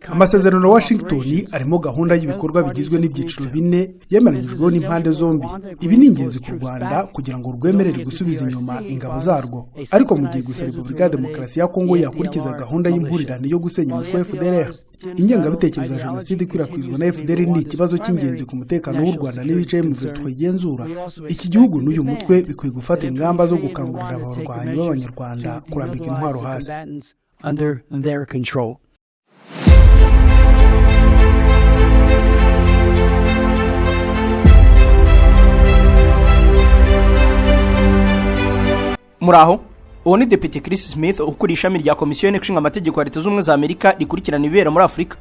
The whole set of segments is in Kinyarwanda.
Amasezerano ya Washington arimo gahunda y'ibikorwa bigizwe n'ibyiciro 4 yemeranyijweho n'impande zombi. Ibi ni ingenzi ku Rwanda kugira ngo rwemerere gusubiza inyuma ingabo zarwo. Ariko mu gihe gusa Repubulika ya Demokarasi ya Kongo yakurikiza gahunda y'impurirane yo gusenya umutwe FDLR, ingengabitekerezo ya jenoside ikwirakwizwa na FDLR ni ikibazo cy'ingenzi ku mutekano w'u Rwanda n'ibice mu twigenzura. Iki gihugu n'uyu mutwe bikwiye gufata ingamba zo gukangurira abarwanyi b'Abanyarwanda kurambika intwaro hasi. Under their control. Muraho, uwo ni Depite Chris Smith ukuriye ishami rya Komisiyo y'Inteko Amategeko ya Leta z'Ubumwe za Amerika rikurikirana ibibera muri Afurika.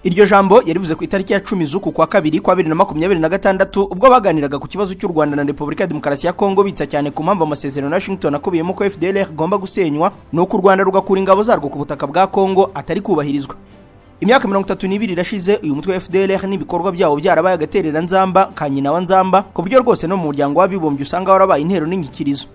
Iryo jambo yarivuze ku itariki ya 10 z'uku kwa kabiri kwa 2026 ubwo baganiraga ku kibazo cy'u Rwanda na Repubulika ya Demokarasi ya Kongo bitsa cyane ku mpamvu amasezerano ya Washington akubiyemo ko FDLR igomba gusenywa no ku Rwanda rugakura ingabo zarwo ku butaka bwa Kongo atari kubahirizwa. Imyaka 32 irashize uyu mutwe wa FDLR n'ibikorwa byawo byarabaye agaterera nzamba kanyina wa nzamba ku buryo rwose no mu muryango w'abibumbye usanga warabaye intero n'inkikirizo.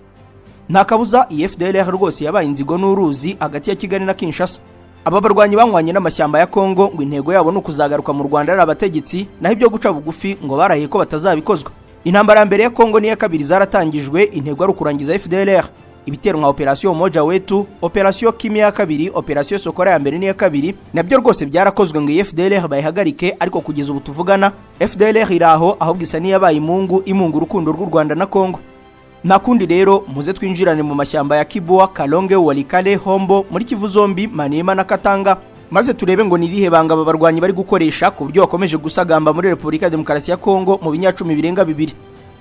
Nta kabuza FDLR rwose yabaye inzigo n'uruzi hagati ya Kigali na Kinshasa. Aba barwanyi banywanye n'amashyamba ya Kongo ngo intego yabo no kuzagaruka mu Rwanda ari abategetsi naho ibyo guca bugufi ngo barahiye ko batazabikozwa. Intambara ya mbere ya Kongo niya kabiri zaratangijwe, intego ari kurangiza FDLR. Ibitero nka Operation Moja Wetu, Operation Kimia ya kabiri, Operation Sokora ya mbere niya kabiri nabyo rwose byarakozwe ngo FDLR bayihagarike, ariko kugeza ubu tuvugana FDLR iraho ahubwo isa niyabaye imungu urukundo rw'u Rwanda na Kongo. Nakundi rero muze twinjirane mu mashyamba ya Kibwa, Kalonge, Walikale, Hombo muri Kivu zombi, Maniema na Katanga, maze turebe ngo nirihe banga ababarwanyi bari gukoresha ku buryo bakomeje gusagamba muri Repubulika ya Demokarasi ya Kongo mu binyacumi birenga 2.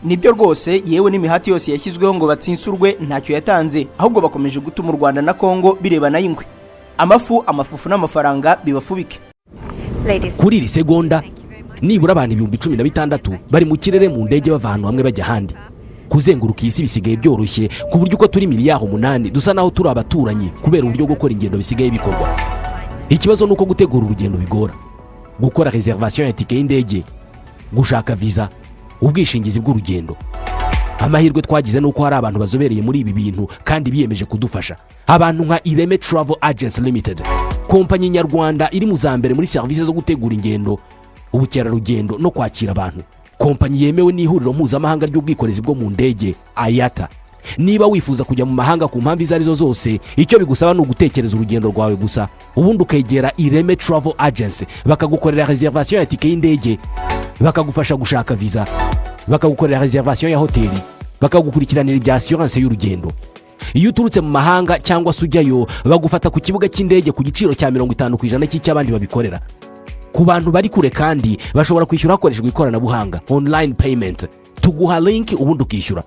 Nibyo rwose yewe n'imihati yose yashyizweho ngo batsinsurwe ntacyo yatanze, ahubwo bakomeje gutuma u Rwanda na Kongo bireba na ingwe. Amafufu n'amafaranga bibafubike. Kuri iri segonda nibura abantu 16,000 bari mu kirere mu ndege bava ahantu hamwe bajya ahandi. Kuzenguruka isi bisigaye byoroshye ku buryo uko turi miliyari 8 dusa naho turi abaturanyi kubera uburyo bwo gukora ingendo bisigaye bikorwa. Ikibazo nuko gutegura urugendo bigora, gukora reservation ya tike y'indege, gushaka visa, ubwishingizi bw'urugendo. Amahirwe twagize nuko hari abantu bazobereye muri ibi bintu kandi biyemeje kudufasha. Abantu nka Ireme Travel Agents Limited, kompanyi nyarwanda iri mu zambere muri services zo gutegura ingendo, ubukerarugendo no kwakira abantu. Kompanyi yemewe n'ihuriro mpuzamahanga ry'ubwikorezi bwo mu ndege IATA. Niba wifuza kujya mu mahanga ku mpamvu izarizo zose, icyo bigusaba no gutekereza urugendo rwawe gusa, ubundi ukegera Ireme Travel Agency bakagukorera reservation ya tike y'indege, bakagufasha gushaka visa, bakagukorera reservation ya hoteli, bakagukurikiranira ibya assurance y'urugendo. Iyo uturutse mu mahanga cyangwa sujyayo, bagufata ku kibuga cy'indege ku giciro cya 50% cy'abandi babikorera. Ku bantu bari kure kandi bashobora kwishyura hakoreshejwe ikoranabuhanga online payment, tuguha link ubundi ukishyura.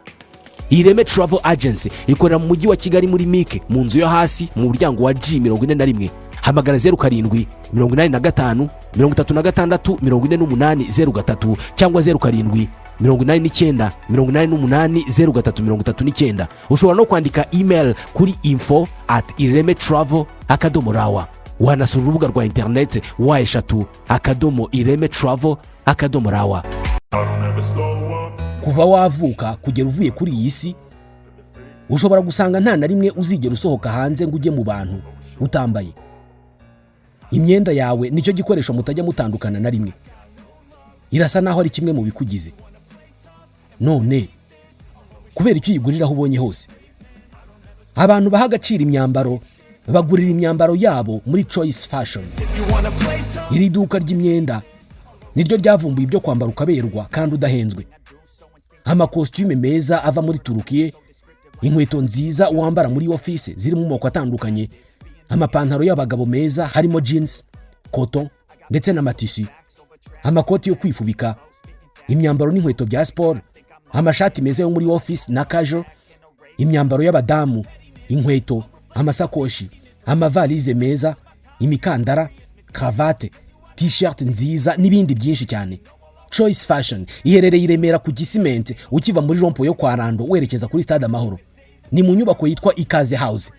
Ireme Travel Agency ikorera mu mujyi wa Kigali muri Mike mu nzu yo hasi mu muryango wa G41. Hamagara 07 85 36 48 cyangwa 07 89 88 ushobora no kwandika email kuri info@iremetravel.rawa. Wanasura urubuga rwa internet wa@iremetravel.rawa. Kuva wavuka kugera uvuye kuri iyi si, ushobora gusanga nta na rimwe uzigera usohoka hanze ngo ujye mu bantu utambaye. Imyenda yawe nicyo gikoresho mutajya mutandukana na rimwe. Irasa naho ari kimwe mu bikugize. None kubera icyo yigurira aho ubonye hose. Abantu baha agaciro imyambaro bagurira imyambaro yabo muri Choice Fashion. Iri duka ry'imyenda niryo ryavumbuye ibyo kwambara ukaberwa kandi udahenzwe. Amakostume meza ava muri Turukiye, inkweto nziza wambara muri office ziri mu moko atandukanye, amapantaro y'abagabo meza harimo jeans, cotton ndetse na matisi, amakoti yo kwifubika, imyambaro n'inkweto bya sport, amashati meza yo muri office na casual, imyambaro y'abadamu, inkweto, amasakoshi, amavalize meza, imikandara, cravate, t-shirt nziza n'ibindi byinshi cyane. Choice Fashion iherereye i Remera ku Gisimenti ukiva muri rompo yo kwa Rando werekeza kuri Stade Amahoro. Ni mu nyubako yitwa Ikaze House.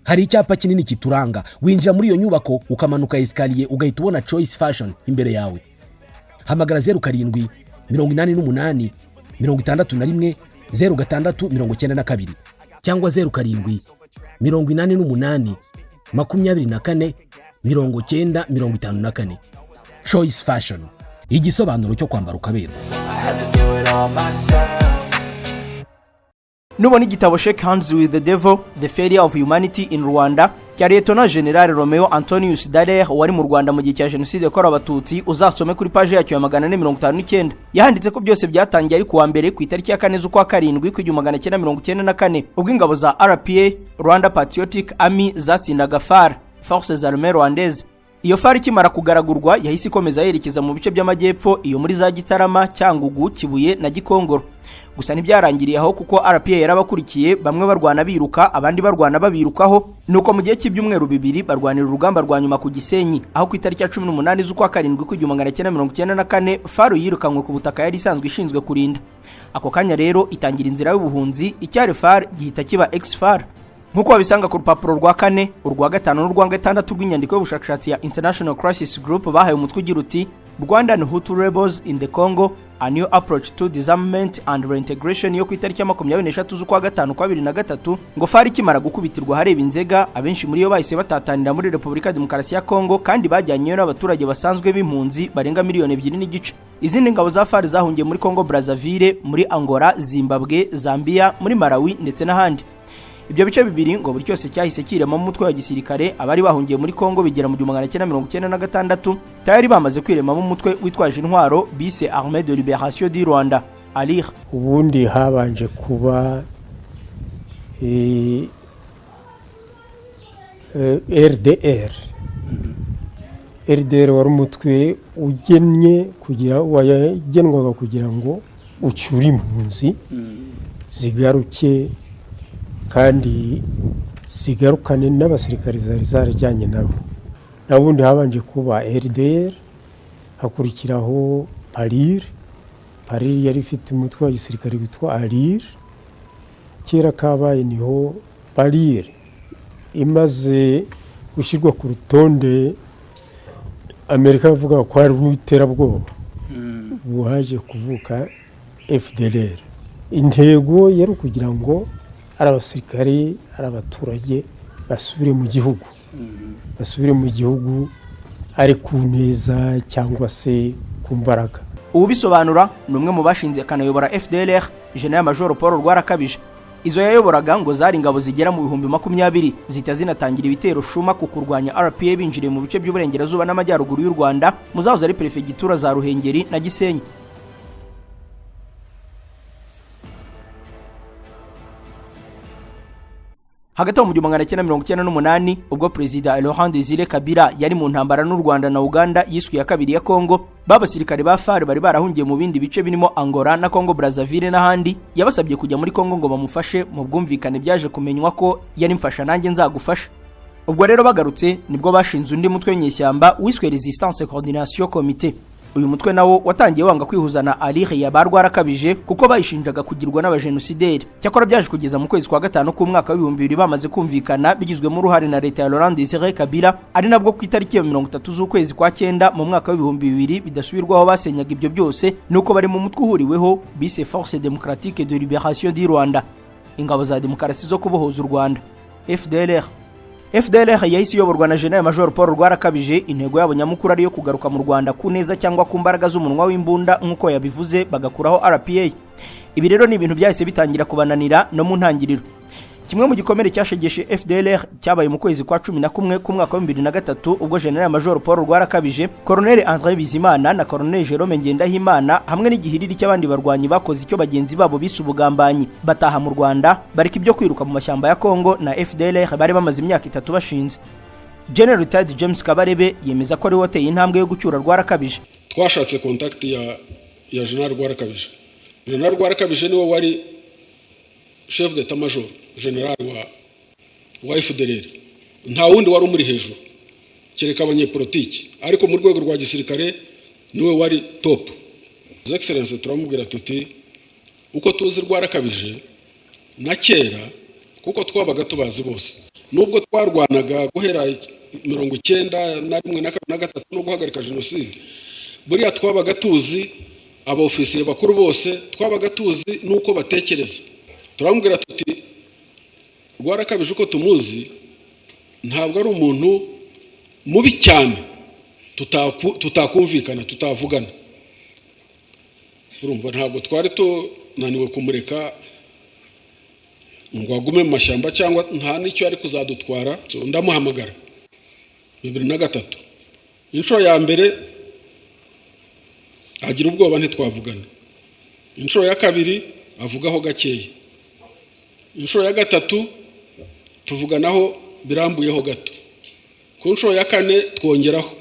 Hari icyapa kinini kituranga, winjira muri iyo nyubako ukamanuka escalier ugahita ubona Choice Fashion imbere yawe. Hamagara 07 88 61 0692 cyangwa 07 88 24 90 54. Choice Fashion, igisobanuro cyo kwambara ukaberwa. Nubona igitabo Shake Hands with the Devil, The Failure of Humanity in Rwanda cya Lieutenant General Romeo Antonius Dallaire wari mu Rwanda mu gihe cya Jenoside yakorewe Abatutsi, uzasome kuri page yacyo ya 459. Yahanditse ko byose byatangiye ari kuwa mbere ku itariki ya 4 z'ukwa karindwi ku 1994 ubwo ingabo za RPA, Rwanda Patriotic Army, zatsindaga FAR, Forces Armées Rwandaises. Iyo FAR ikimara kugaragurwa yahise ikomeza yerekeza mu bice by'amajyepfo, iyo muri za Gitarama, Cyangugu, Kibuye na Gikongoro. Gusa ntibyarangiriye aho kuko RPA yarabakurikiye, bamwe barwana biruka abandi barwana babirukaho, nuko mu gihe cy'ibyumweru bibiri barwanira urugamba rwa nyuma ku Gisenyi, aho ku itariki ya 18 z'ukwa karindwi ku 1994 FAR yirukanywe ku butaka yari isanzwe ishinzwe kurinda. Ako kanya rero itangira inzira y'ubuhunzi, icyari FAR gihita kiba ex-FAR. Nkuko wabisanga ku rupapuro rwa 4, urwa 5 n'urwa 6 rw'inyandiko y'ubushakashatsi ya International Crisis Group bahaye umutwe ugira uti Rwandan Hutu rebels in the Congo, a new approach to disarmament and reintegration, yo ku itariki ya 23 z'ukwa 5 kwa 2003, ngo FAR ikimara gukubitirwa hareba inzega, abenshi muri yo bahise batatanira muri Repubulika Demokarasi ya Kongo kandi bajyanyeyo n'abaturage basanzwe b'impunzi barenga 2.5 miliyoni. Izindi ngabo za FAR zahungiye muri Congo Brazzaville, muri Angola, Zimbabwe, Zambia, muri Malawi ndetse n'ahandi. Ibyo bice bibiri ngo buri cyose cyahise kirema mu mutwe wa gisirikare, abari bahungiye muri Kongo bigera mu 1996 tayari bamaze kwirema mu mutwe witwaje intwaro bise Armée de Libération du Rwanda, ALIR. Ubundi habanje kuba RDR wari umutwe wagenwaga kugira ngo ucyure impunzi zigaruke kandi zigarukane n'abasirikare zari zarajyanye nabo. Nabundi habanje kuba RDR, hakurikiraho PALIR yari ifite umutwe wa gisirikare witwa ALIR. Kera kabaye niho PALIR imaze gushyirwa ku rutonde Amerika ivuga ko ari n'iterabwoba, ubu haje kuvuka FDLR. Intego yari kugira ngo ari abasirikare ari abaturage basubire mu gihugu ari ku neza cyangwa se ku mbaraga. Ubu bisobanura ni umwe mu bashinze akanayobora FDLR, General Major Paul Rwarakabije. Izo yayoboraga ngo zari ingabo zigera mu 20,000 zita zinatangira ibitero shuma ku kurwanya RPA binjiriye mu bice by'uburengerazuba n'amajyaruguru y'u Rwanda, muzahoze ari prefegitura za Ruhengeri na Gisenyi. Hagati mu 1998 ubwo Perezida Laurent Désiré Kabila yari mu ntambara n'u Rwanda na Uganda yiswe ya kabiri ya Kongo, babasirikare ba FAR bari barahungiye mu bindi bice birimo Angola na Congo Brazzaville n'ahandi, yabasabye kujya muri Kongo ngo bamufashe mu bwumvikane byaje kumenywa ko yari mfasha nanjye nzagufasha. Ubwo rero bagarutse nibwo bashinze undi mutwe w'inyeshyamba wiswe Resistance Coordination Comité. Uyu mutwe nawo watangiye wanga kwihuzana ALIR ya Rwarakabije kuko bayishinjaga kugirwa n'abajenosideri. Cyakora byaje kugeza mu kwezi kwa 5 k'umwaka wa 2000 bamaze kumvikana bigizwemo uruhare na leta ya Laurent Désiré Kabila, ari nabwo ku itariki ya 30 z'ukwezi kwa 9 mu mwaka wa 2000 bidasubirwaho basenyaga ibyo byose, nuko bari mu mutwe uhuriweho bise Force Démocratique de Libération du Rwanda, ingabo za demokarasi zo kubohoza u Rwanda, FDLR. FDLR yahise iyoborwa na General Major Paul Rwarakabije. Intego yabo nyamukuru ari yo kugaruka mu Rwanda ku neza cyangwa ku mbaraga z'umunwa w'imbunda nk'uko yabivuze, bagakuraho RPA. Ibi rero ni ibintu byahise bitangira kubananira no mu ntangiriro. Kimwe mu gikomere cyashegeshe FDLR cyabaye mu kwezi kwa 11 k'umwaka wa 2003 ubwo General Major Paul Rwarakabije, Colonel André Bizimana na Colonel Jerome Ngendahimana hamwe n'igihiriri cy'abandi barwanyi bakoze icyo bagenzi babo bisu ubugambanyi, bataha mu Rwanda bareka ibyo kwiruka mu mashyamba ya Kongo na FDLR bari bamaze imyaka 3 bashinze. General Retired James Kabarebe yemeza ko ari woteye intambwe yo gucyura Rwarakabije. Twashatse contact ya General Rwarakabije. General Rwarakabije niwe wari chef d'état major general wa FDLR, nta wundi wari umuri hejuru kereka abanyepolitiki, ariko mu rwego rwa gisirikare niwe wari top. His Excellency turamubwira tuti uko tuzi Rwarakabije na kera, kuko twabaga tubazi bose, nubwo twarwanaga guhera 1991 na 3 no guhagarika jenoside, buriya twabaga tuzi abaofisiye bakuru bose, twabaga tuzi nuko batekereza. Turamubwira tuti Rwarakabije uko tumuzi ntabwo ari umuntu mubi cyane tutakumvikana tutavugana. Urumva ntabwo twari tunaniwe kumureka ngo agume mu mashyamba cyangwa nta n'icyo ari kuzadutwara. Ndamuhamagara 2003 inshuro ya mbere agira ubwoba ntitwavugana, inshuro ya kabiri avugaho gakeya, inshuro ya gatatu tuvuganaho birambuyeho gato, ku nshuro ya kane twongeraho,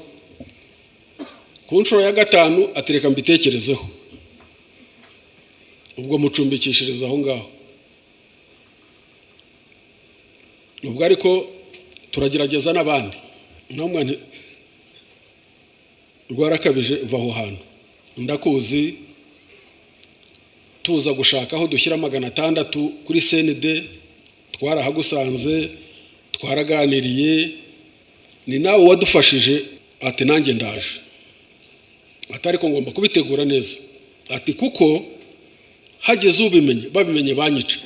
ku nshuro ya gatanu atereka mbitekerezeho, ubwo mucumbikishiriza aho ngaho. Ubwo ariko turagerageza n'abandi, namwe Rwarakabije vaho hantu ndakuzi, tuza gushaka aho dushyira 600 kuri CND, twarahagusanze twaraganiriye, ni nawe wadufashije. Ati nanjye ndaje, atari ko ngomba kubitegura neza, ati kuko hageze ubimenye babimenye banyica.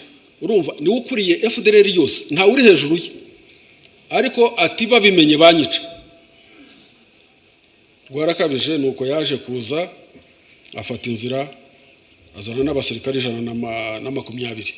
Urumva ni ukuriye FDLR yose nta uri hejuru ye, ariko ati babimenye banyica. Rwarakabije nuko yaje kuza afata inzira azana n'abasirikare 120.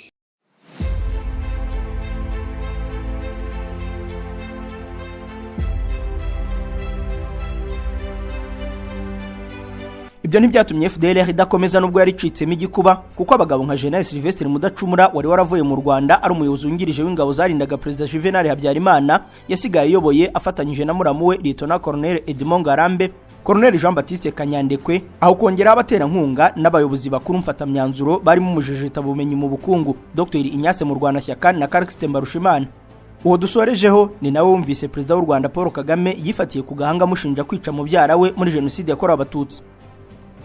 Ibyo ntibyatumye FDLR idakomeza nubwo yari icitsemo igikuba, kuko abagabo nka General Sylvestre Mudacumura wari waravuye mu Rwanda ari umuyobozi wungirije w'ingabo zarindaga Perezida Juvenal Habyarimana yasigaye iyoboye afatanyije na muramu we Lieutenant Colonel Edmond Ngarambe, Colonel Jean Baptiste Kanyandekwe, aho kongera abaterankunga n'abayobozi bakuru mfatamyanzuro barimo umujejeta bumenyi mu bukungu Dr Ignace Murwanashyaka na Karikiste Mbarushimana. Uwo dusorejeho ni nawe wumvise Perezida w'u Rwanda Paul Kagame yifatiye ku gahanga mushinja kwica mubyara we muri jenoside yakorewe Abatutsi.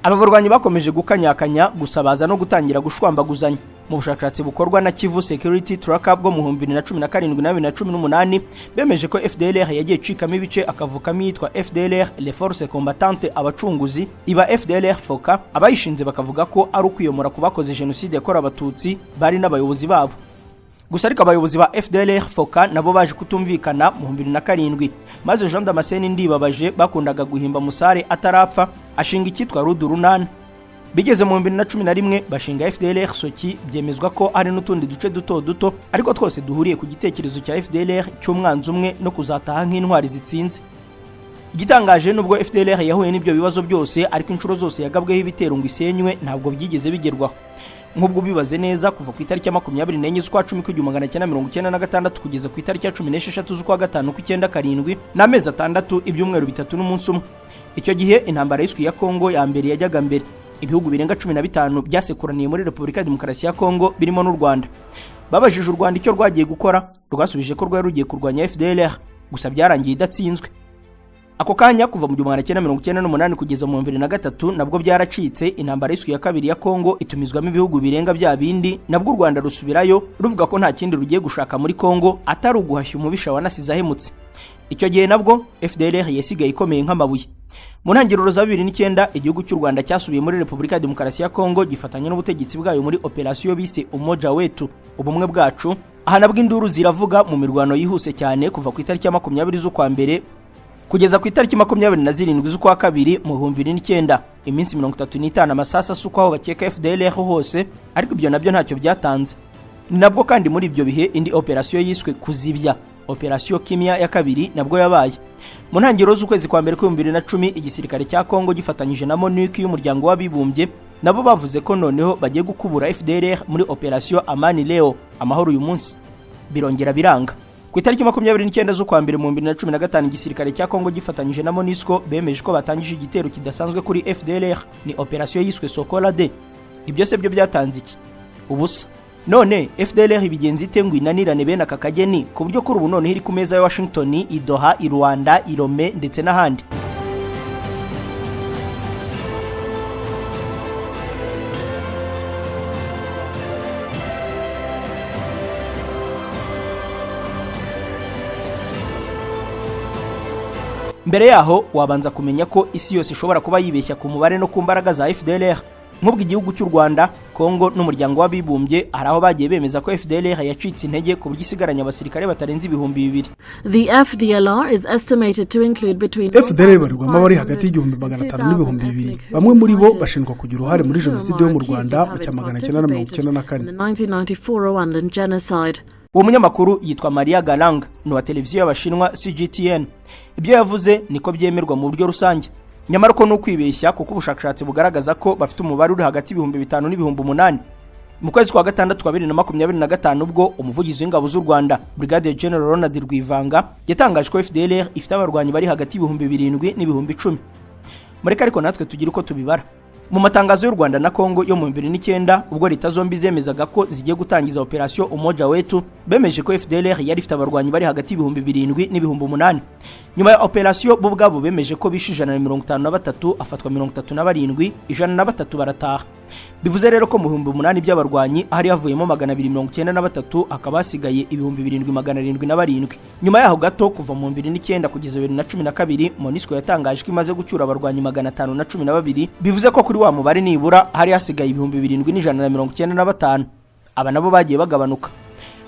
Aba barwanyi bakomeje gukanyakanya gusabaza no gutangira gushwambaguzanya. Mu bushakashatsi bukorwa na Kivu Security Tracker bwo mu 2017 na 2018 bemeje ko FDLR yagiye cikamo ibice akavukamo yitwa FDLR Les Forces Combattantes abacunguzi, iba FDLR Foka, abayishinze bakavuga ko ari ukwiyomora kubakoze jenoside yakorewe Abatutsi bari n'abayobozi babo. Gusa ariko abayobozi ba FDLR Foka nabo baje kutumvikana mu 2007, maze Jean Damascene Ndibabaje bakundaga guhimba Musare atarapfa ashinga icyitwa Rudurunana. Bigeze mu 2011 bashinga FDLR Soki, byemezwa ko hari n'utundi duce duto ariko twose duhuriye ku gitekerezo cya FDLR cy'umwanzi umwe no kuzataha nk'intwari zitsinze. Igitangaje nubwo FDLR yahuye n'ibyo bibazo byose, ariko inshuro zose yagabweho ibitero ngo isenywe ntabwo byigeze bigerwaho. Nk'ubwo bibaze neza kuva ku itariki ya 24 z'ukwa 10 1996 kugeza ku itariki ya 16 z'ukwa 5 1997 n'amezi 6 ibyumweru 3 n'umunsi umwe. Icyo gihe intambara y'iswi ya Kongo ya mbere yajyaga mbere. Ibihugu birenga 15 byasekuraniye muri Repubulika ya Demokarasi ya Kongo birimo n'u Rwanda. Babajije u Rwanda icyo rwagiye gukora, rwasubije ko rwari rugiye kurwanya FDLR, gusa byarangiye idatsinzwe. Ako kanya kuva mu 1998 kugeza mu 2003 nabwo byaracitse. Intambara y'iswi ya kabiri ya Kongo itumizwamo ibihugu birenga bya bindi, nabwo u Rwanda rusubirayo ruvuga ko nta kindi rugiye gushaka muri Kongo atari uguhashya umubisha wanasize ahemutse. Icyo gihe nabwo FDLR yasigaye ikomeye nk'amabuye. Mu ntangiriro za 2009 igihugu cy'u Rwanda cyasubiye muri Repubulika ya Demokarasi ya Kongo gifatanya n'ubutegetsi bwayo muri operasiyo bise Umoja Wetu, ubumwe bwacu. Aha nabwo induru ziravuga mu mirwano yihuse cyane kuva ku itariki ya 20 z'ukwa mbere kugeza ku itariki 27 z'ukwa kabiri mu 2009, iminsi 35 amasasa asukwaho bakeka FDLR hose, ariko ibyo nabyo ntacyo byatanze. Ni nabwo kandi muri ibyo bihe indi operasiyo yiswe Kuzibya, operasiyo Kimya ya kabiri nabwo yabaye. Mu ntangiriro z'ukwezi kwa mbere 2010 igisirikare cya Kongo gifatanyije na MONUC y'umuryango w'abibumbye nabo bavuze ko noneho bagiye gukubura FDLR muri operasiyo Amani Leo, amahoro uyu munsi. Birongera biranga. Ku itariki 29 z'ukwa mbere mu 2015 igisirikare cya Kongo gifatanyije na MONUSCO bemeje ko batangije igitero kidasanzwe kuri FDLR, ni operasiyo yiswe Sokola D. Ibyo se byo byatanze iki? Ubusa. None FDLR ibigenzi ite ngo inanirane bene aka kageni ku buryo kuri ubu none iri ku meza ya Washington, i Doha, i Rwanda, i Rome ndetse n'ahandi? Mbere yaho wabanza kumenya ko isi yose ishobora kuba yibeshya ku mubare no ku mbaraga za FDLR. nk'ubwo igihugu cy'u Rwanda, Kongo n'umuryango w'abibumbye hari aho bagiye bemeza ko FDLR yacitse intege ku buryo isigaranye abasirikare batarenze 2,000. The FDLR is estimated to include between FDLR barirwamo abari hagati y'igihumbi 500 n'ibihumbi 2,000. Bamwe muri bo bashinjwa kugira uruhare muri jenoside yo mu Rwanda mu 1994. Uwo munyamakuru yitwa Maria Galang, ni wa televiziyo y'Abashinwa CGTN. Ibyo yavuze niko byemerwa mu buryo rusange. Nyamara ko no kwibeshya kuko ubushakashatsi bugaragaza ko bafite umubare uri hagati y'ibihumbi 5,000 n'ibihumbi 8. Mu kwezi kwa gatandatu kwa 2025 ubwo umuvugizi w'ingabo z'u Rwanda Brigadier General Ronald Rwivanga yatangaje ko FDLR ifite abarwanyi bari hagati y'ibihumbi 7 n'ibihumbi 10. Mureka ariko natwe tugira uko tubibara. Mu matangazo y'u Rwanda na Kongo yo mu 2009 ubwo leta zombi zemezaga ko zigiye gutangiza operation Umoja Wetu, bemeje ko FDLR yari ifite abarwanyi bari hagati y'ibihumbi 7 n'ibihumbi 8. Nyuma ya operation bo ubwabo bemeje ko bishe 153, afatwa 37, 103 barataha. Bivuze rero ko mu 8,000 by'abarwanyi hari havuyemo 293, akaba hasigaye ibihumbi 7,707. Nyuma yaho gato kuva mu 2009 kugeza 2012 MONUSCO yatangaje ko imaze gucyura abarwanyi 512, bivuze ko kuri wa mubare nibura hari hasigaye ibihumbi 7,195. Aba nabo bagiye bagabanuka.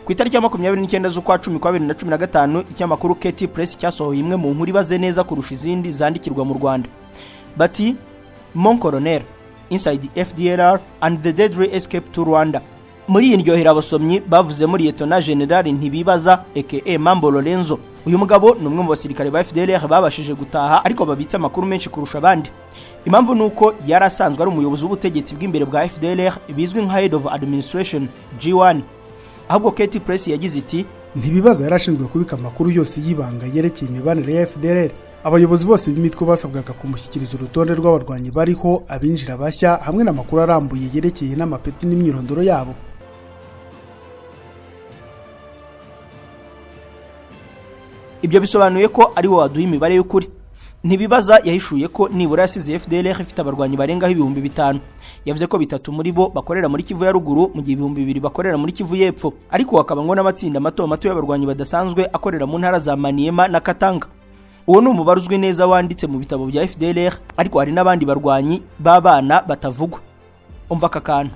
Ku itariki ya 29 z'ukwa 10 kwa 2015 ikinyamakuru KT Press cyasohoye imwe mu nkuru ibaze neza kurusha izindi zandikirwa mu Rwanda. Bati Mon Colonel inside FDLR and the deadly escape to Rwanda. Muri iyi ndyohera abasomyi bavuze muri Lieutenant General Ntibibaza aka Mambo Lorenzo. Uyu mugabo ni umwe mu basirikare ba FDLR babashije gutaha ariko babitse amakuru menshi kurusha abandi. Impamvu nuko yari asanzwe ari umuyobozi w'ubutegetsi bw'imbere bwa FDLR bizwi nka Head of Administration G1. Ahubwo KT Press yagize iti Ntibibaza yarashinzwe kubika amakuru yose y'ibanga yerekeye imibanire ya FDLR. Abayobozi bose b'imitwe basabwaga kumushyikiriza urutonde rw'abarwanyi bariho, abinjira bashya hamwe n'amakuru arambuye yerekeye n'amapeti n'imyirondoro yabo. Ibyo bisobanuye ko ari wo waduha imibare y'ukuri. Ntibibaza yahishuye ko nibura yasize FDLR ifite abarwanyi barengaho 5,000. Yavuze ko 3 muri bo bakorera muri Kivu ya ruguru mu gihe 2,000 bakorera muri Kivu y'epfo, ariko hakaba ngo n'amatsinda mato mato y'abarwanyi badasanzwe akorera mu ntara za Maniema na Katanga. Uwo ni umubare uzwi neza wanditse mu bitabo bya FDLR, ariko hari n'abandi barwanyi b'abana batavugwa. Umva kakana.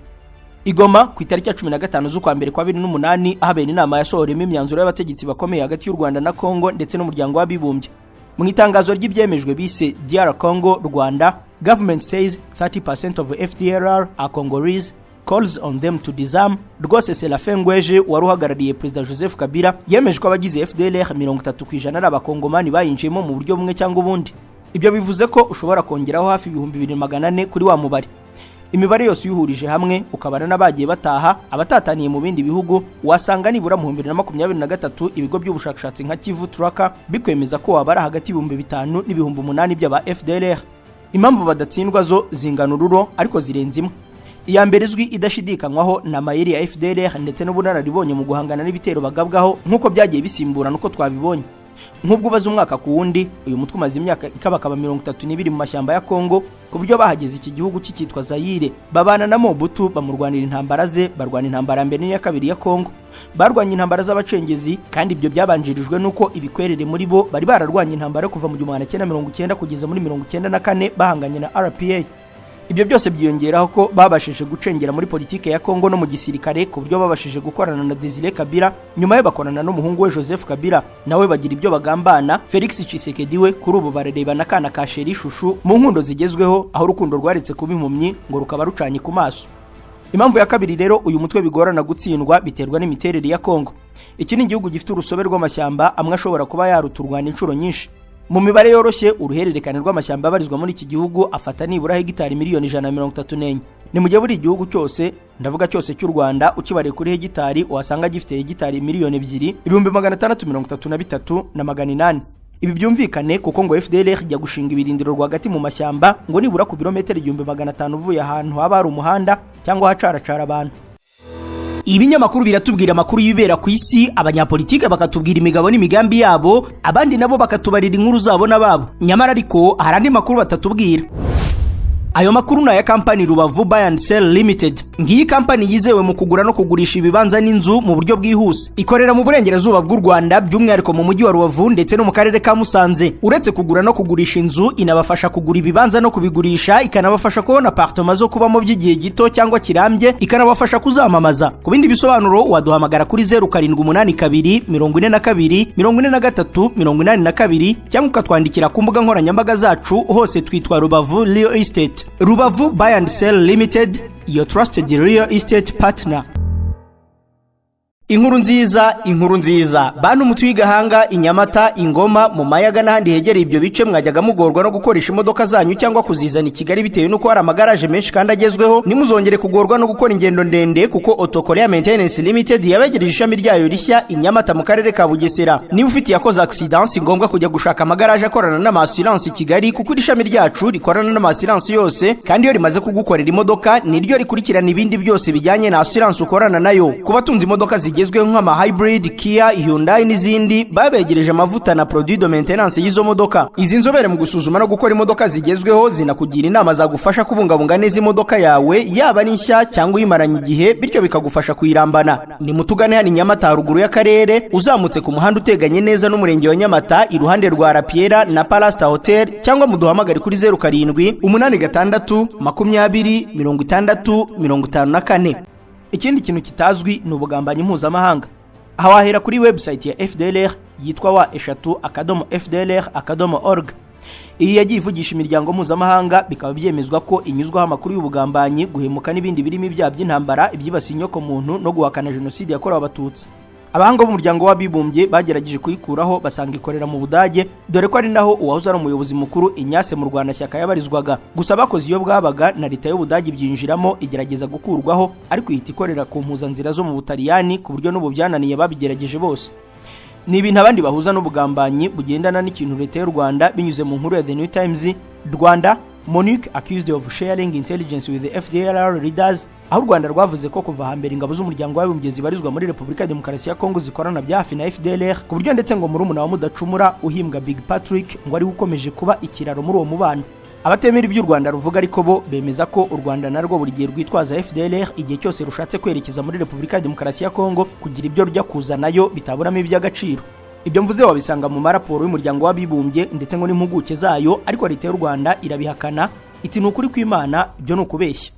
Igoma ku itariki ya 15 z'ukwa mbere kwa 2008 ahabera inama yasohoremo imyanzuro y'abategetsi bakomeye hagati y'u Rwanda na Kongo ndetse n'umuryango w'abibumbye. Mu itangazo ry'ibyemejwe bise DR Congo Rwanda, government says 30% of FDLR are Congolese, calls on them to disarm. Rwose Seraphine Ngweje waruhagarariye President Joseph Kabila yemeje ko abagize FDLR 30% ari abakongomani bayinjiyemo mu buryo bumwe cyangwa ubundi. Ibyo bivuze ko ushobora kongeraho hafi 2,400 kuri wa mubare. Imibare yose yuhurije hamwe ukabana n'abagiye bataha abatataniye mu bindi bihugu, wasanga nibura mu 2023 ibigo by'ubushakashatsi nka Kivu Tracker bikwemeza ko wabara hagati y'ibihumbi 5 n'ibihumbi 8 by'aba FDLR. Impamvu badatsindwa zo zingana ururo ariko zirenze imwe. Iya mbere izwi idashidikanywaho na mayeri ya FDLR ndetse n'ubunararibonye mu guhangana n'ibitero bagabwaho nk'uko byagiye bisimburana uko twabibonye. Nk'ubwo baza umwaka ku wundi, uyu mutwe umaze imyaka ikabakaba 32 mu mashyamba ya Kongo, ku buryo bahageze iki gihugu cyitwa Zaire, babana na Mobutu bamurwanira intambara ze, barwana intambara mbere n'iya kabiri ya Kongo. Barwanye intambara z'abacengezi kandi ibyo byabanjirijwe nuko ibikwerere muri bo bari bararwanye intambara kuva mu 1990 kugeza muri 1994 bahanganye na RPA. Ibyo byose byiyongeraho ko babashije gucengera muri politike ya Kongo no mu gisirikare ku buryo babashije gukorana na Desire Kabila, nyuma yo bakorana n'umuhungu we Joseph Kabila, nawe bagira ibyo bagambana. Felix Tshisekedi we kuri ubu barerebana kana ka Sheri Shushu mu nkundo zigezweho, aho urukundo rwaretse kuba impumyi ngo rukaba rucanye ku maso. Impamvu ya kabiri rero uyu mutwe bigorana gutsindwa biterwa n'imiterere ya Kongo. Iki ni igihugu gifite urusobe rw'amashyamba amwe ashobora kuba yaruturwana inshuro nyinshi. Mu mibare yoroshye uruhererekane rw'amashyamba abarizwa muri iki gihugu afata nibura hegitari 134. Ni mu gihe buri igihugu cyose, ndavuga cyose cy'u Rwanda, ukibare kuri hegitari uhasanga gifite hegitari 2,233,800. Ibi byumvikane kuko ngo FDLR ijya gushinga ibirindiro rwagati mu mashyamba ngo nibura ku birometero 1,500 uvuye ahantu haba hari umuhanda cyangwa hacaracara abantu. Ibinyamakuru biratubwira amakuru y'ibera ku isi, abanyapolitike bakatubwira imigabo n'imigambi yabo, abandi nabo bakatubarira inkuru zabo nababo. Nyamara ariko hari andi makuru batatubwira. Ayo makuru na ya kampani Rubavu Buy and Sell Limited. Ngiyi kampani yizewe mu kugura no kugurisha ibibanza n'inzu mu buryo bwihuse. Ikorera mu burengerazuba bw'u Rwanda by'umwihariko mu mujyi wa Rubavu ndetse no mu karere ka Musanze. Uretse kugura no kugurisha inzu, inabafasha kugura ibibanza no kubigurisha, ikanabafasha kubona apartment zo kubamo by'igihe gito cyangwa kirambye, ikanabafasha kuzamamaza. Ku bindi bisobanuro waduhamagara kuri 0782 42 43 82 cyangwa ukatwandikira ku mbuga nkoranyambaga zacu, hose twitwa Rubavu Real Estate. Rubavu Buy and Sell Limited, your trusted real estate partner. Inkuru nziza bantu mutuye Gahanga, Inyamata, Ingoma, mu Mayaga n'ahandi hegereye ibyo bice mwajyaga mugorwa no gukoresha imodoka zanyu cyangwa kuzizana i Kigali bitewe nuko hari amagaraje menshi kandi agezweho. Nimuzongere kugorwa no gukora ingendo ndende kuko Autokorea Maintenance Limited yabegereje ishami ryayo rishya Inyamata mu karere ka Bugesera. Niba ufite yakoze accident ngombwa kujya gushaka amagaraje akorana n'ama-assurance i Kigali kuko ishami ryacu rikorana n'ama-assurance yose, kandi iyo rimaze kugukorera imodoka niryo rikurikirana ibindi byose bijyanye na assurance ukorana nayo. Kubatunze imodoka zigezweho nk'ama hybrid, Kia, Hyundai n'izindi, babegereje amavuta na produit de maintenance y'izo modoka. Izi nzobere mu gusuzuma no gukora imodoka zigezweho zinakugira inama zagufasha kubungabunga neza imodoka yawe, yaba ari nshya cyangwa uyimaranye igihe, bityo bikagufasha kuyirambana. Ni mutugane hano Nyamata haruguru y'akarere, uzamutse ku muhanda uteganye neza n'umurenge wa Nyamata iruhande rwa Rapiera na Palasta Hotel, cyangwa muduhamagare kuri 07 86 20 60 54. Ikindi kintu kitazwi ni ubugambanyi mpuzamahanga. Aha wahera kuri website ya FDLR yitwa wa@fdlr.org. Iyi yagiye ivugisha imiryango mpuzamahanga, bikaba byemezwa ko inyuzwaho amakuru y'ubugambanyi, guhemuka n'ibindi birimo ibyaha by'intambara, ibyibasiye inyoko muntu no guhakana jenoside yakorewe Abatutsi. Abahanga b'umuryango w'abibumbye bagerageje kuyikuraho basanga ikorera mu Budage, dore ko ari naho uwahoze ari umuyobozi mukuru Ignace mu Rwanda shyaka yabarizwaga. Gusa bakoze iyo bwabaga na leta y'Ubudage byinjiramo igerageza gukurwaho, ariko ihita ikorera ku mpuzanzira zo mu Butaliyani ku buryo n'ubu byananiye babigerageje bose. Ni ibintu abandi bahuza n'ubugambanyi bugendana n'ikintu leta y'u Rwanda binyuze mu nkuru ya The New Times. Rwanda, MONUC accused of sharing intelligence with the FDLR leaders. Aho u Rwanda rwavuze ko kuva hambere ingabo z'umuryango w'abibumbye zibarizwa muri Repubulika ya Demokarasi ya Kongo zikorana bya hafi na FDLR, ku buryo ndetse ngo murumuna wa Mudacumura uhimbwa Big Patrick ngo ari ukomeje kuba ikiraro muri uwo mubano. Abatemera iby'u Rwanda ruvuga ariko bo bemeza ko u Rwanda narwo buri gihe rwitwaza FDLR igihe cyose rushatse kwerekeza muri Repubulika ya Demokarasi ya Kongo kugira ibyo rujya kuzanayo bitaburamo iby'agaciro. Ibyo mvuze wabisanga mu maraporo y'umuryango w'abibumbye ndetse ngo n'impuguke zayo, ariko leta y'u Rwanda irabihakana iti n'ukuri kw'Imana, ibyo no kubeshya.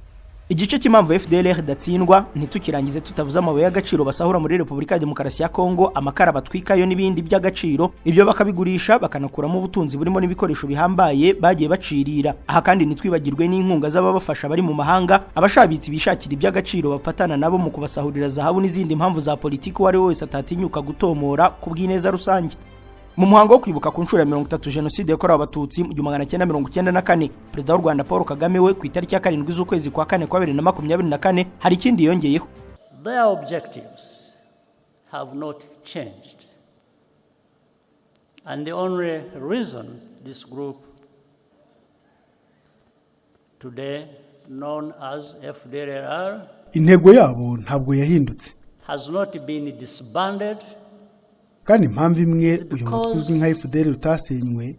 Igice cy'impamvu FDLR datsindwa ntitukirangize tutavuze amabuye y'agaciro basahura muri Repubulika ya Demokarasi ya Kongo, amakara batwikayo n'ibindi by'agaciro, ibyo bakabigurisha bakanakuramo ubutunzi burimo n'ibikoresho bihambaye bagiye bacirira. Aha kandi nitwibagirwe n'inkunga z'ababafasha bari mu mahanga, abashabitsi bishakira iby'agaciro bapatana nabo mu kubasahurira zahabu n'izindi mpamvu za politiki wari wese atatinyuka gutomora ku bw'ineza rusange. Mu muhango wo kwibuka ku nshuro ya 30 jenoside yakorewe Abatutsi mu 1994, Perezida w'u Rwanda Paul Kagame we ku itariki ya 7 z'ukwezi kwa 4 kwa 2024 hari ikindi yongeyeho. Their objectives have not changed, and the only reason this group today known as FDLR intego yabo ntabwo yahindutse, has not been disbanded, kandi impamvu imwe uyu mutwe uzwi nka FDLR utasenywe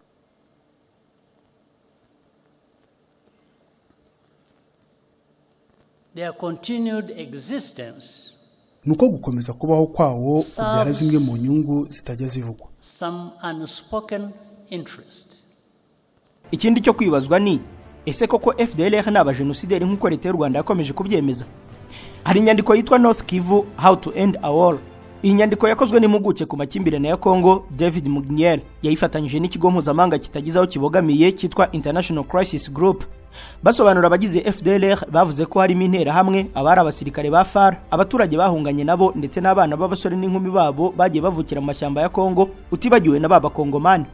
their continued existence nuko gukomeza kubaho kwawo kubyara zimwe mu nyungu zitajya zivugwa, some unspoken interest. Ikindi cyo kwibazwa ni ese koko FDLR n'abajenosideri nk'uko leta y'u Rwanda yakomeje kubyemeza? Hari inyandiko yitwa North Kivu How to End a War. Iyi nyandiko yakozwe n'impuguke ku makimbirane ya Kongo David Mugnier, yayifatanyije n'ikigo mpuzamahanga kitagizaho kibogamiye cyitwa International Crisis Group. Basobanura abagize FDLR bavuze ko harimo intera hamwe, abari abasirikare ba FAR, abaturage bahunganye nabo ndetse n'abana b'abasore n'inkumi babo bagiye bavukira mu mashyamba ya Kongo, utibagiwe na baba Kongomani.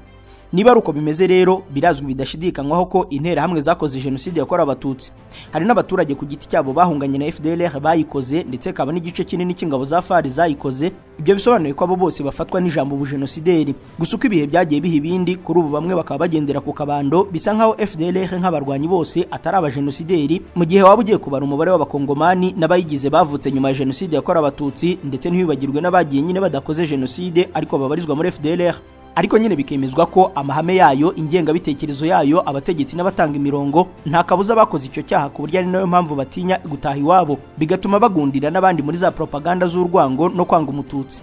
Niba ruko bimeze rero birazwi bidashidikanywaho ko intera hamwe zakoze jenoside yakorewe Abatutsi. Hari n'abaturage ku giti cyabo bahunganye na FDLR bayikoze, ndetse kaba n'igice kinini cy'ingabo za FAR zayikoze. Ibyo bisobanuye ko abo bose bafatwa n'ijambo ubujenosideri. Gusa uko ibihe byagiye biha ibindi, kuri ubu bamwe bakaba bagendera ku kabando, bisa nkaho FDLR nk'abarwanyi bose atari abajenosideri, mu gihe waba ugiye kubara umubare w'abakongomani n'abayigize bavutse nyuma ya jenoside yakorewe Abatutsi, ndetse ntibibagirwe n'abagiye nyine badakoze jenoside ariko babarizwa muri FDLR. ariko nyine bikemezwa ko amahame yayo, ingengabitekerezo yayo, abategetsi n'abatanga imirongo nta kabuza bakoze icyo cyaha, ku buryo ari nayo mpamvu batinya gutaha iwabo, bigatuma bagundira n'abandi muri za propaganda z'urwango no kwanga umututsi.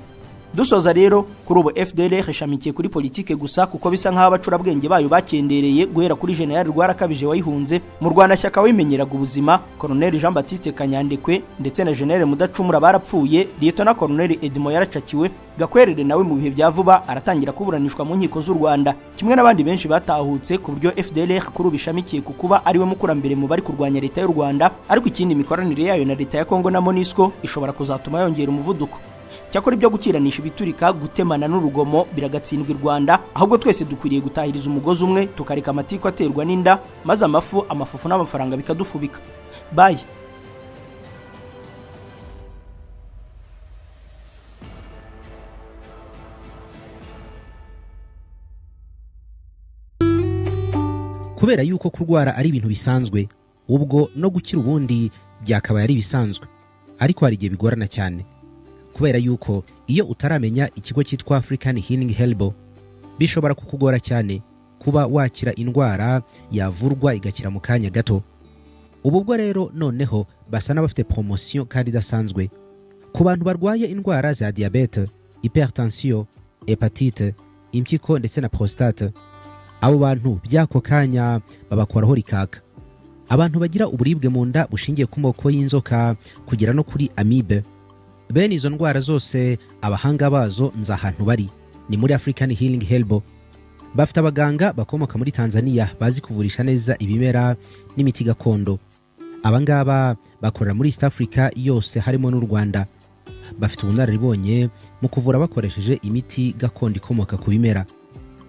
Dusoza rero, kuri ubu FDLR ishamikiye kuri politike gusa, kuko bisa nk'aho abacurabwenge bayo bakendereye guhera kuri General Rwarakabije wayihunze, mu Rwanashyaka wimenyeraga ubuzima Colonel Jean Baptiste Kanyandekwe ndetse na General Mudacumura barapfuye, Lieutenant Colonel Edmond yaracakiwe, Gakwerere nawe mu bihe bya vuba aratangira kuburanishwa mu nkiko z'u Rwanda, kimwe n'abandi benshi batahutse, ku buryo FDLR kuri ubishamikiye ku kuba ariwe mukurambere mu bari kurwanya leta y'u Rwanda, ariko ikindi mikoranire yayo na leta ya Kongo na MONUSCO ishobora kuzatuma yongera umuvuduko. Cyakora ibyo gukiranisha ibiturika, gutemana n'urugomo biragatsindwa i Rwanda, ahubwo twese dukwiriye gutahiriza umugozi umwe, tukareka amatiko aterwa n'inda, maze amafufu n'amafaranga bikadufubika. Bye. Kubera yuko kurwara ari ibintu bisanzwe, ubwo no gukira ubundi byakabaye ari bisanzwe, ariko hari igihe bigorana cyane. Kubera yuko iyo utaramenya ikigo cyitwa African Healing Helbo, bishobora kukugora cyane kuba wakira indwara yavurwa igakira mu kanya gato. Ubwo rero noneho basa n'abafite promotion kandi idasanzwe ku bantu barwaye indwara za diabete, hypertension, hepatite, impyiko ndetse na prostate. Abo bantu byako kanya babakoraho rikaka. Abantu bagira uburibwe mu nda bushingiye ku moko y'inzoka kugera no kuri amibe, bene izo ndwara zose abahanga bazo nza ahantu bari ni muri African Healing Helbo. Bafite abaganga bakomoka muri Tanzania bazi kuvurisha neza ibimera n'imiti gakondo. Abangaba bakorera muri East Africa yose harimo n'u Rwanda. Bafite ubunararibonye mu kuvura bakoresheje imiti gakondo ikomoka ku bimera.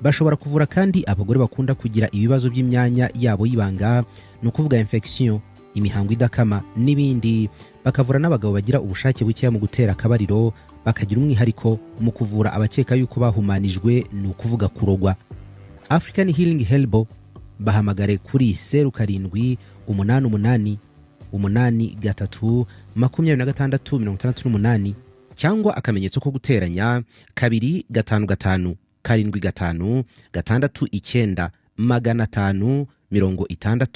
Bashobora kuvura kandi abagore bakunda kugira ibibazo by'imyanya yabo y'ibanga, no kuvuga infection, imihango idakama n'ibindi. Bakavura n'abagabo bagira ubushake buke mu gutera akabariro, bakagira umwihariko mu kuvura abakeka yuko bahumanijwe, no kuvuga kurogwa. African Healing Helbo bahamagare kuri 0788832668 cyangwa akamenyetso ko guteranya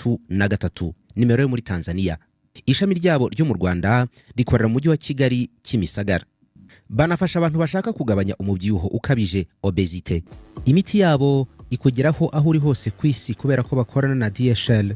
2557569 nimero yo muri Tanzania. Ishami ryabo ryo mu Rwanda rikorera mu mujyi wa Kigali Kimisagara. Banafasha abantu bashaka kugabanya umubyibuho ukabije, obesite. Imiti yabo ikugeraho aho uri hose ku isi kubera ko bakorana na DHL.